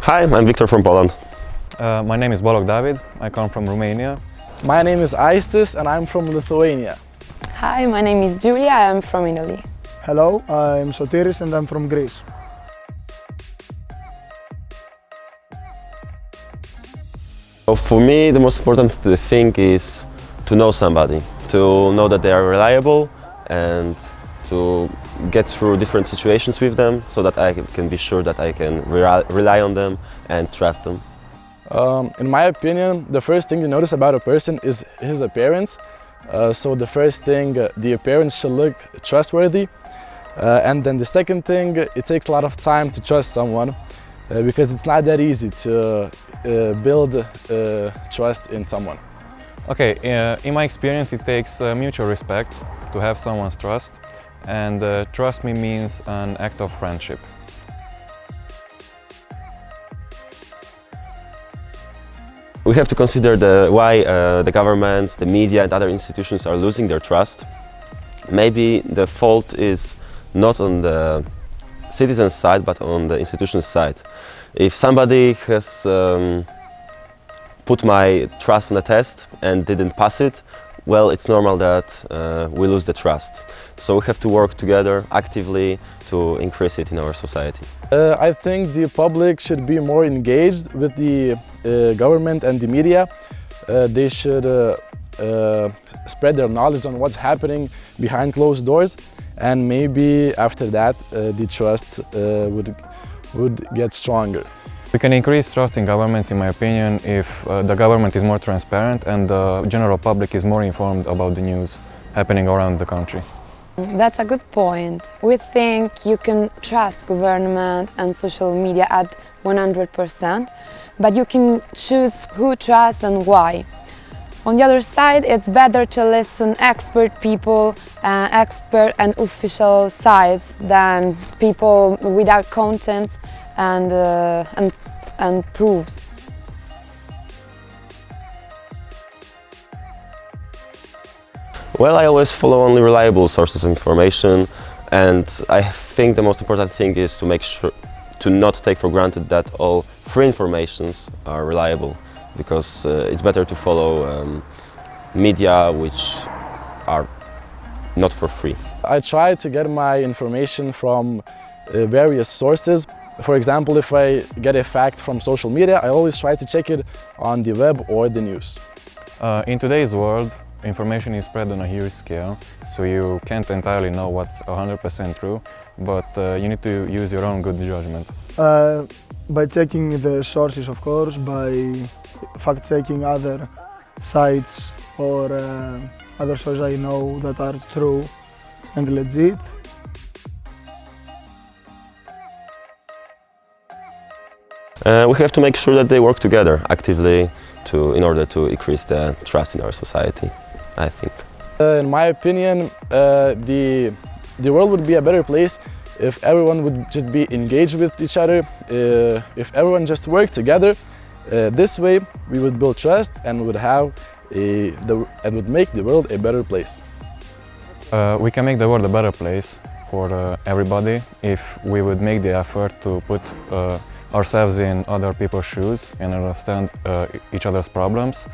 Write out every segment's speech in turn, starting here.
Hi, I'm Victor from Poland. My name is Balog David, I come from Romania. My name is Aistis and I'm from Lithuania. Hi, my name is Julia, I am from Italy. Hello, I'm Sotiris and I'm from Greece. So for me, the most important thing is to know somebody, to know that they are reliable and to get through different situations with them so that I can be sure that I can rely on them and trust them. In my opinion, the first thing you notice about a person is his appearance. So the first thing, the appearance should look trustworthy. And then the second thing, it takes a lot of time to trust someone because it's not that easy to build trust in someone. Okay, in my experience it takes mutual respect to have someone's trust, and trust me means an act of friendship. We have to consider why the governments, the media and other institutions are losing their trust. Maybe the fault is not on the citizens' side but on the institutions' side. If somebody has put my trust on a test and didn't pass it, well, it's normal that we lose the trust. So we have to work together actively to increase it in our society. I think the public should be more engaged with the government and the media. They should spread their knowledge on what's happening behind closed doors, and maybe after that the trust would get stronger. We can increase trust in governments, in my opinion, if the government is more transparent and the general public is more informed about the news happening around the country. That's a good point. We think you can trust government and social media at 100%, but you can choose who trusts and why. On the other side, it's better to listen expert people, expert and official sites than people without content and proofs. Well, I always follow only reliable sources of information, and I think the most important thing is to make sure to not take for granted that all free informations are reliable, because it's better to follow media which are not for free. I try to get my information from various sources. For example, if I get a fact from social media, I always try to check it on the web or the news. In today's world, information is spread on a huge scale, so you can't entirely know what's 100% true, but you need to use your own good judgment. By checking the sources, of course, by fact-checking other sites or other sources I know that are true and legit. We have to make sure that they work together actively in order to increase the trust in our society, I think. In my opinion, the world would be a better place if everyone would just be engaged with each other, if everyone just worked together. This way we would build trust and would would make the world a better place. We can make the world a better place for everybody if we would make the effort to put ourselves in other people's shoes and understand each other's problems,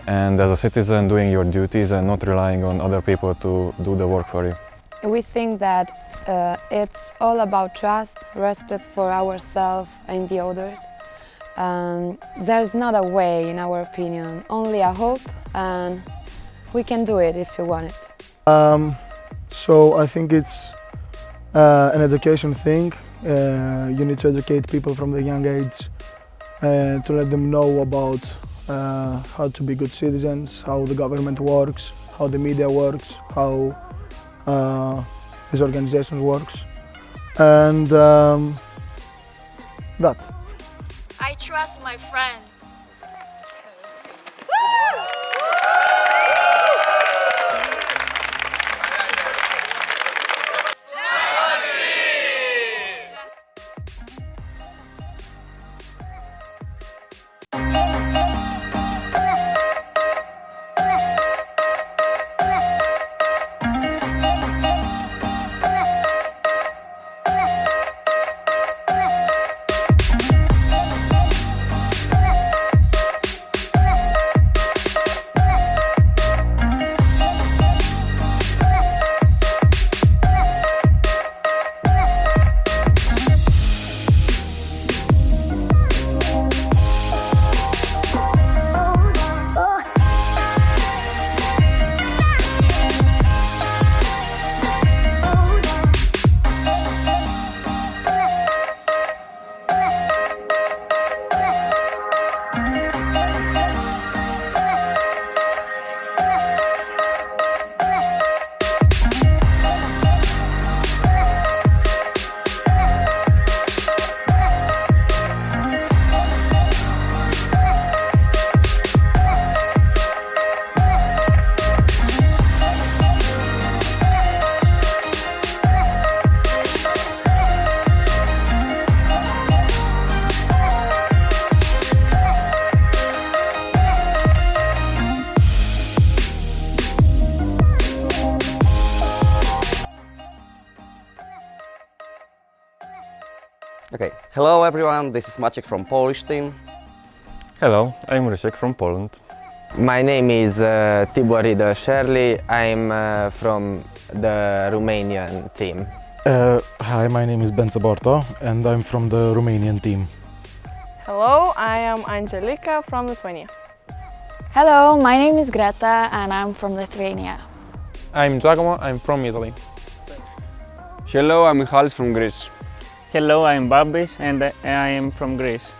and as a citizen doing your duties and not relying on other people to do the work for you. We think that it's all about trust, respect for ourselves and the others. There's not a way, in our opinion, only a hope, and we can do it if you want it. So I think it's an education thing. You need to educate people from the young age to let them know about how to be good citizens, how the government works, how the media works, how this organization works, and that. I trust my friends. Okay, hello everyone, this is Maciek from Polish team. Hello, I'm Rysiek from Poland. My name is Tibor Ridel Sherli. I'm from the Romanian team. Hi, my name is Bence Borto and I'm from the Romanian team. Hello, I am Angelica from Lithuania. Hello, my name is Greta and I'm from Lithuania. I'm Giacomo, I'm from Italy. Hello, I'm Michalis from Greece. Hello, I'm Babis and I am from Greece.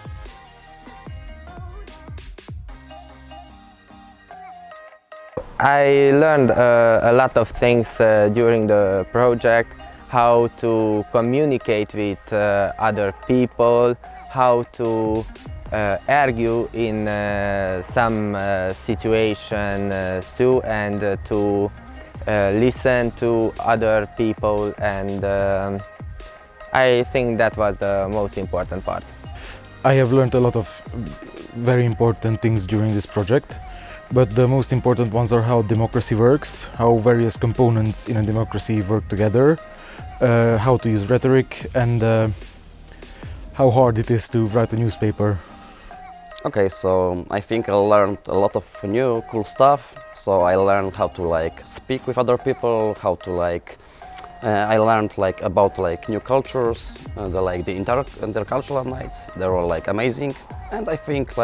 I learned a lot of things during the project, how to communicate with other people, how to argue in some situation too, and to listen to other people, and I think that was the most important part. I have learned a lot of very important things during this project, but the most important ones are how democracy works, how various components in a democracy work together, how to use rhetoric, and how hard it is to write a newspaper. Okay, so I think I learned a lot of new cool stuff. So I learned how to speak with other people, how to I learned about new cultures, the intercultural nights. They were amazing, and I think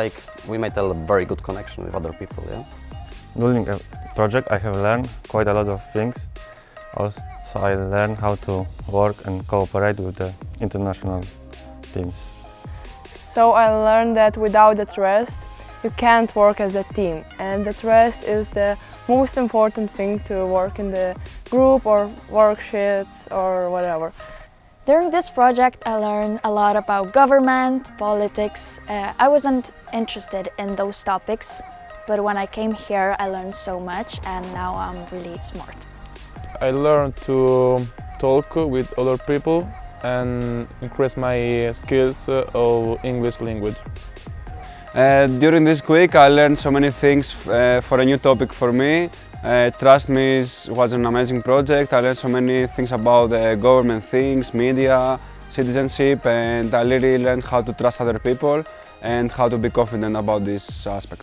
we made a very good connection with other people. Yeah. During the project, I have learned quite a lot of things. Also, I learned how to work and cooperate with the international teams. So I learned that without the trust, you can't work as a team, and the trust is the most important thing to work in the group or worksheets or whatever. During this project, I learned a lot about government, politics. I wasn't interested in those topics, but when I came here, I learned so much, and now I'm really smart. I learned to talk with other people and increase my skills of English language. During this week I learned so many things for a new topic for me. Trust Me was an amazing project. I learned so many things about government things, media, citizenship, and I really learned how to trust other people and how to be confident about this aspect.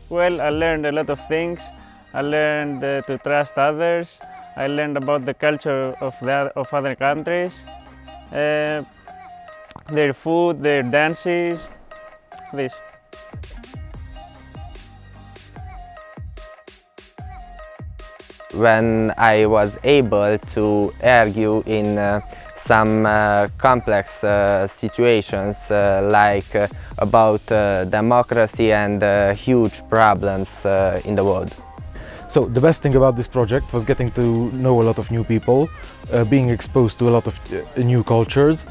Well, I learned a lot of things. I learned to trust others. I learned about the culture of other countries, their food, their dances, this. When I was able to argue in some complex situations about democracy and huge problems in the world. So the best thing about this project was getting to know a lot of new people, being exposed to a lot of new cultures,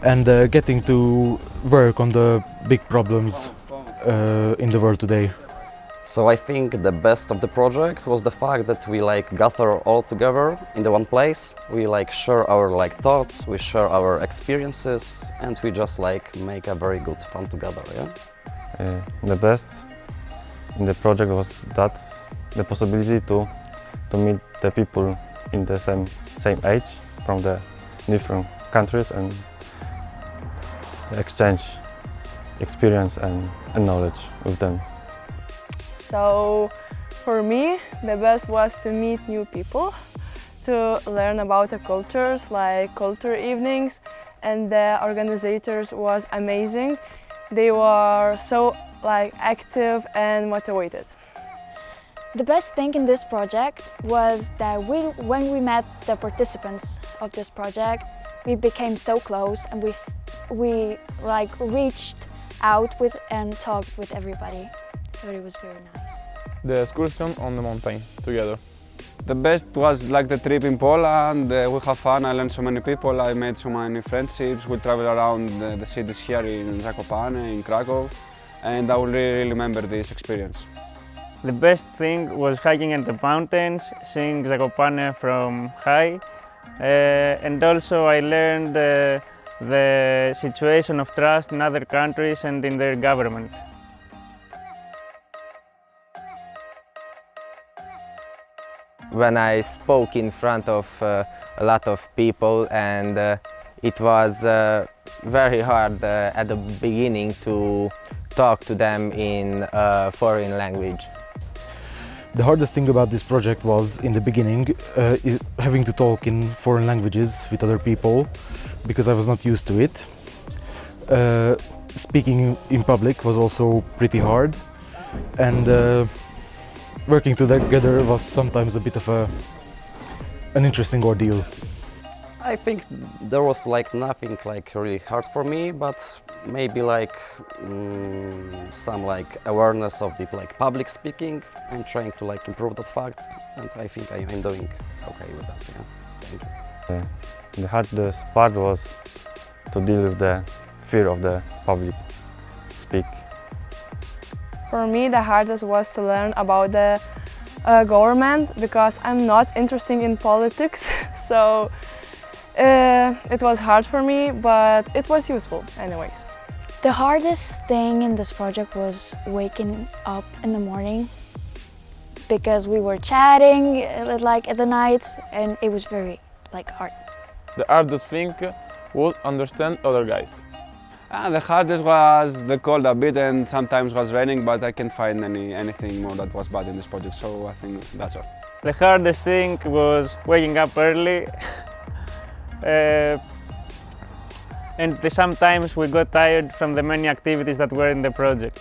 and getting to work on the big problems in the world today. So I think the best of the project was the fact that we gather all together in the one place. We share our thoughts, we share our experiences, and we just make a very good fun together. Yeah. The best in the project was that the possibility to meet the people in the same age from the different countries and exchange experience and knowledge with them. So for me, the best was to meet new people, to learn about the cultures, like culture evenings, and the organizers was amazing. They were so active and motivated. The best thing in this project was that when we met the participants of this project, we became so close, and we reached out with and talked with everybody. So it was very nice. The excursion on the mountain together. The best was the trip in Poland. We have fun. I learned so many people. I made so many friendships. We travel around the cities here in Zakopane, in Krakow, and I will really remember this experience. The best thing was hiking in the mountains, seeing Zakopane from high, and also I learned the situation of trust in other countries and in their government. When I spoke in front of a lot of people, and it was very hard at the beginning to talk to them in a foreign language. The hardest thing about this project was, in the beginning, having to talk in foreign languages with other people, because I was not used to it. Speaking in public was also pretty hard, and working together was sometimes a bit of an interesting ordeal. I think there was like nothing like really hard for me, but maybe like some like awareness of the like public speaking. I'm trying to like improve that fact, and I think I'm doing okay with that. Yeah. Thank you. The hardest part was to deal with the fear of the public speak. For me, the hardest was to learn about the government, because I'm not interested in politics. So it was hard for me, but it was useful anyways. The hardest thing in this project was waking up in the morning, because we were chatting like at the nights, and it was very like hard. The hardest thing was understand other guys. The hardest was the cold a bit, and sometimes was raining, but I can't find anything more that was bad in this project, so I think that's all. The hardest thing was waking up early. And sometimes we got tired from the many activities that were in the project.